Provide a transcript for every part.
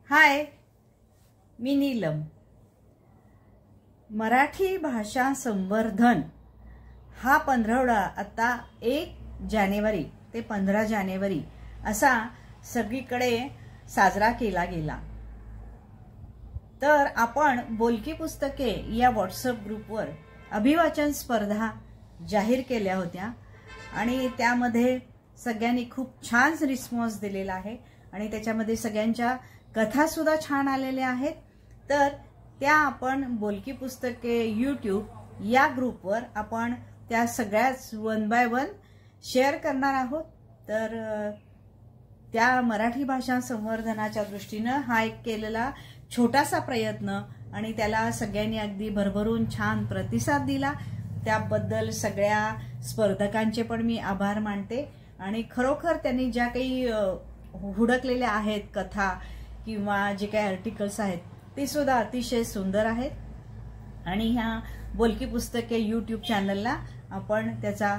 हाय, मी नीलम. मराठी भाषा संवर्धन हा पंधरवडा आता 1 जानेवारी ते 15 जानेवारी असा सगळीकडे साजरा केला गेला. तर आपण बोलकी पुस्तके या व्हॉट्सअप ग्रुपवर अभिवाचन स्पर्धा जाहीर केल्या होत्या आणि त्यामध्ये सगळ्यांनी खूप छान रिस्पॉन्स दिलेला आहे आणि त्याच्यामध्ये सगळ्यांच्या कथा सुद्धा छान आलेल्या आहेत. तर त्या आपण बोलकी पुस्तके YouTube या ग्रुपवर आपण त्या सगळ्याच 1 बाय 1 शेअर करणार आहोत. तर त्या मराठी भाषा संवर्धनाच्या दृष्टीने हा एक केलेला छोटासा प्रयत्न आणि त्याला सगळ्यांनी अगदी भरभरून छान प्रतिसाद दिला. त्याबद्दल सगळ्या स्पर्धकांचे पण मी आभार मानते आणि खरोखर त्यांनी ज्या काही हुडकलेल्या आहेत कथा किंवा जे काही आर्टिकल्स आहेत ते सुद्धा अतिशय सुंदर आहेत आणि ह्या बोलकी पुस्तके YouTube चॅनलला आपण त्याचा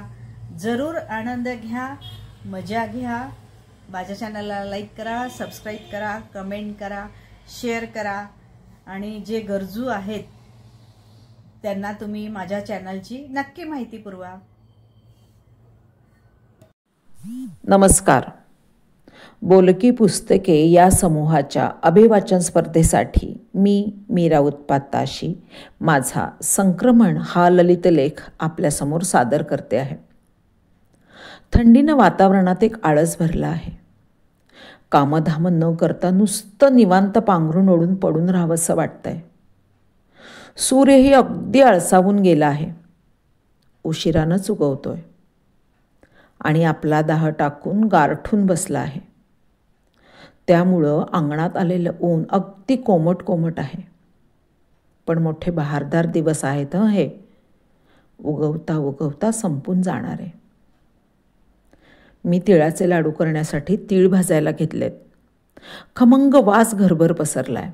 जरूर आनंद घ्या, मजा घ्या. माझ्या चॅनलला लाईक करा, सबस्क्राईब करा, कमेंट करा, शेअर करा आणि जे गरजू आहेत त्यांना तुम्ही माझ्या चॅनलची नक्की माहिती पुरवा. नमस्कार. बोलकी पुस्तके या समूहाच्या अभिवाचन स्पर्धेसाठी मी मीरा उत्पाताशी माझा संक्रमण हा ललित लेख आपल्यासमोर सादर करते आहे. थंडीनं वातावरणात एक आळस भरला आहे. कामधाम न करता नुसतं निवांत पांघरून ओढून पडून राहावंसं वाटतंय. सूर्यही अगदी आळसावून गेला आहे. उशिरानंच उगवतोय आणि आपला दाह टाकून गारठून बसला आहे. त्यामुळं अंगणात आलेलं ऊन अगदी कोमट कोमट आहे. पण मोठे बहारदार दिवस आहेत हे. उगवता उगवता संपून जाणार आहे. मी तिळाचे लाडू करण्यासाठी तीळ भाजायला घेतलेत. खमंग वास घरभर पसरलाय.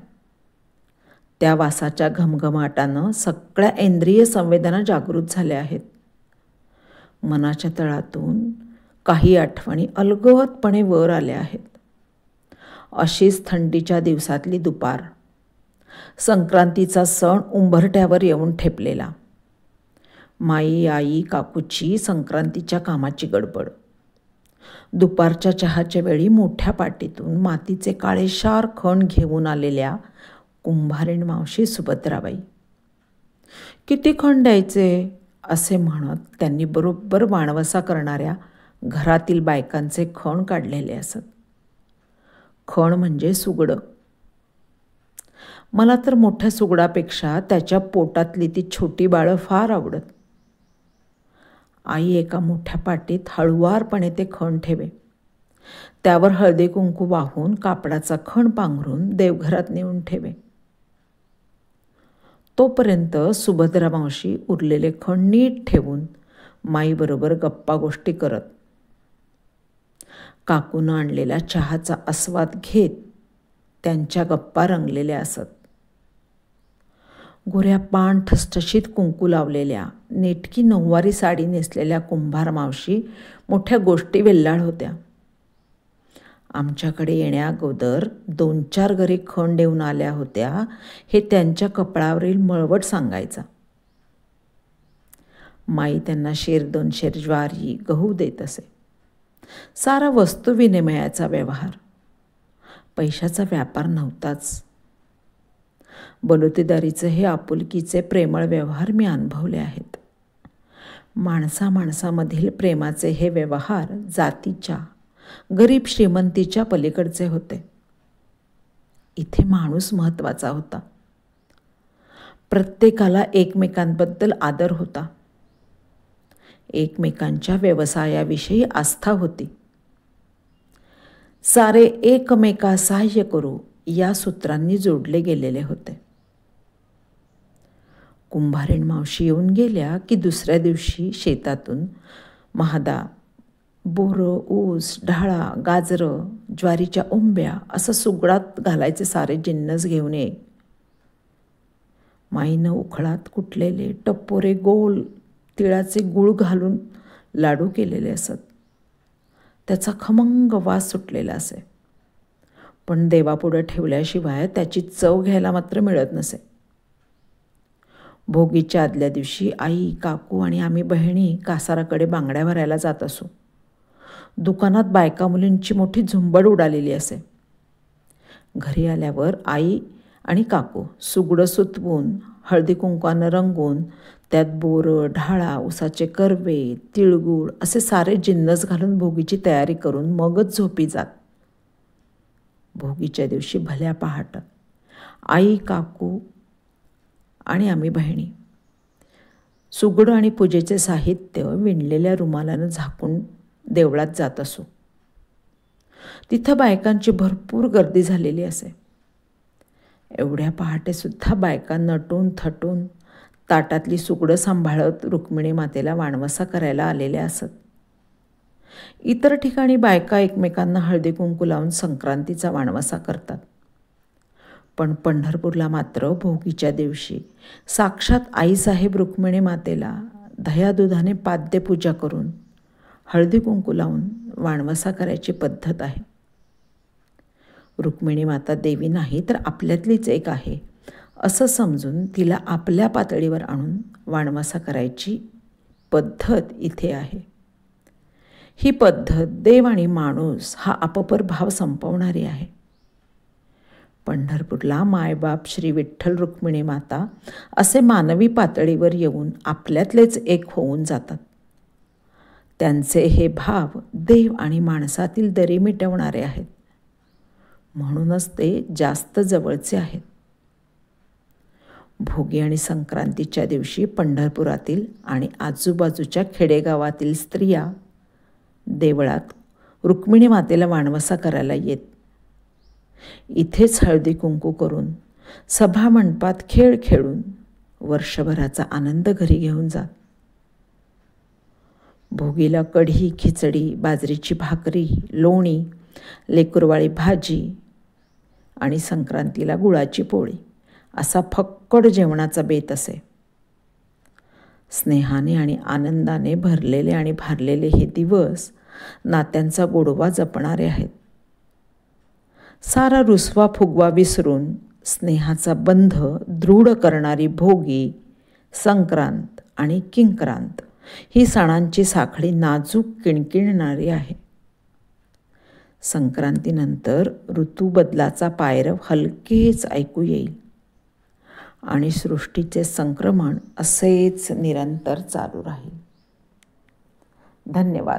त्या वासाच्या घमघमाटानं सगळ्या इंद्रिय संवेदना जागृत झाल्या आहेत. मनाच्या तळातून काही आठवणी अलगदपणे वर आल्या आहेत. अशीच थंडीच्या दिवसातली दुपार. संक्रांतीचा सण उंबरठ्यावर येऊन ठेपलेला. माई, आई, काकूची संक्रांतीच्या कामाची गडबड. दुपारच्या चहाच्या वेळी मोठ्या पाटीतून मातीचे काळेशार खण घेऊन आलेल्या कुंभारीण मावशी सुभद्राबाई. किती खण द्यायचे असे म्हणत त्यांनी बरोबर वाणवसा करणाऱ्या घरातील बायकांचे खण काढलेले असत. खण म्हणजे सुगडं. मला तर मोठ्या सुगडापेक्षा त्याच्या पोटातली ती छोटी बाळं फार आवडत. आई एका मोठ्या पाटीत हळुवारपणे ते खण ठेवे. त्यावर हळदी कुंकू वाहून कापडाचा खण पांघरून देवघरात नेऊन ठेवे. तोपर्यंत सुभद्रा मावशी उरलेले खण नीट ठेवून माईबरोबर गप्पा गोष्टी करत. काकूनं आणलेला चहाचा आस्वाद घेत त्यांच्या गप्पा रंगलेल्या असत. गोऱ्या पान ठसठशीत कुंकू लावलेल्या नेटकी नऊवारी साडी नेसलेल्या कुंभार मावशी मोठ्या गोष्टी वेल्हाळ होत्या. आमच्याकडे येण्याअगोदर 2-4 घरी खण देऊन आल्या होत्या हे त्यांच्या कपडावरील मळवट सांगायचा. माई त्यांना 1.5 शेर ज्वारी, गहू देत असे. सारा वस्तू विनिमयाचा व्यवहार. पैशाचा व्यापार नव्हताच. बलुतेदारीचे हे आपुलकीचे प्रेमळ व्यवहार मी अनुभवले आहेत. माणसामाणसामधील प्रेमाचे हे व्यवहार जातीच्या, गरीब श्रीमंतीच्या पलीकडचे होते. इथे माणूस महत्त्वाचा होता. प्रत्येकाला एकमेकांबद्दल आदर होता. एकमेकांच्या व्यवसायाविषयी आस्था होती. सारे एकमेका सहाय्य करू या सूत्रांनी जोडले गेलेले होते. कुंभारीण मावशी येऊन गेल्या की दुसऱ्या दिवशी शेतातून महादा, बोरं, ऊस, ढाळा, गाजरं, ज्वारीच्या उंब्या असं सुगडात घालायचे सारे जिन्नस घेऊन ये. माईनं उखळात कुटलेले टप्पोरे गोल तिळाचे गूळ घालून लाडू केलेले असत. त्याचा खमंग वास सुटलेला असे. पण देवापुढं ठेवल्याशिवाय त्याची चव घ्यायला मात्र मिळत नसे. भोगीच्या आदल्या दिवशी आई, काकू आणि आम्ही बहिणी कासाराकडे बांगड्या भरायला जात असू. दुकानात बायका मुलींची मोठी झुंबड उडालेली असे. घरी आल्यावर आई आणि काकू सुगडं सुतवून, हळदी कुंकवानं रंगवून, त्यात बोरं, ढाळा, उसाचे कर्वे, तिळगूळ असे सारे जिन्नस घालून भोगीची तयारी करून मगच झोपी जात. भोगीच्या दिवशी भल्या पहाट आई, काकू आणि आम्ही बहिणी सुगडं आणि पूजेचे साहित्य विणलेल्या रुमालानं झाकून देवळात जात असू. तिथं बायकांची भरपूर गर्दी झालेली असे. एवढ्या पहाटेसुद्धा बायका नटून थटून ताटातली सुगडं सांभाळत रुक्मिणी मातेला वाणवसा करायला आलेल्या असत. इतर ठिकाणी बायका एकमेकांना हळदी कुंकू लावून संक्रांतीचा वाणवसा करतात. पण पंढरपूरला मात्र भोगीच्या दिवशी साक्षात आईसाहेब रुक्मिणी मातेला दह्यादुधाने पाद्यपूजा करून हळदी कुंकू लावून वाणवसा करायची पद्धत आहे. रुक्मिणी माता देवी नाही तर आपल्यातलीच एक आहे असं समजून तिला आपल्या पातळीवर आणून वाणवसा करायची पद्धत इथे आहे. ही पद्धत देव आणि माणूस हा अपपर भाव संपवणारी आहे. पंढरपूरला मायबाप श्री विठ्ठल रुक्मिणी माता असे मानवी पातळीवर येऊन आपल्यातलेच एक होऊन जातात. त्यांचे हे भाव देव आणि माणसातील दरी मिटवणारे आहेत. म्हणूनच ते जास्त जवळचे आहेत. भोगी आणि संक्रांतीच्या दिवशी पंढरपुरातील आणि आजूबाजूच्या खेडेगावातील स्त्रिया देवळात रुक्मिणी मातेला वाणवसा करायला येत. इथेच हळदी कुंकू करून सभा मंडपात खेळ खेळून वर्षभराचा आनंद घरी घेऊन जात. भोगीला कढी, खिचडी, बाजरीची भाकरी, लोणी, लेकुरवाळी भाजी आणि संक्रांतीला गुळाची पोळी असा फक्कड जेवणाचा बेत असे. स्नेहाने आणि आनंदाने भरलेले आणि भारलेले हे दिवस नात्यांचा गोडवा जपणारे आहेत. सारा रुसवा फुगवा विसरून स्नेहाचा बंध दृढ करणारी भोगी, संक्रांत आणि किंक्रांत ही सणांची साखळी नाजूक किणकिणणारी आहे. संक्रांतीनंतर ऋतुबदलाचा पायरव हलकेच ऐकू येईल आणि सृष्टीचे संक्रमण असेच निरंतर चालू राहील. धन्यवाद.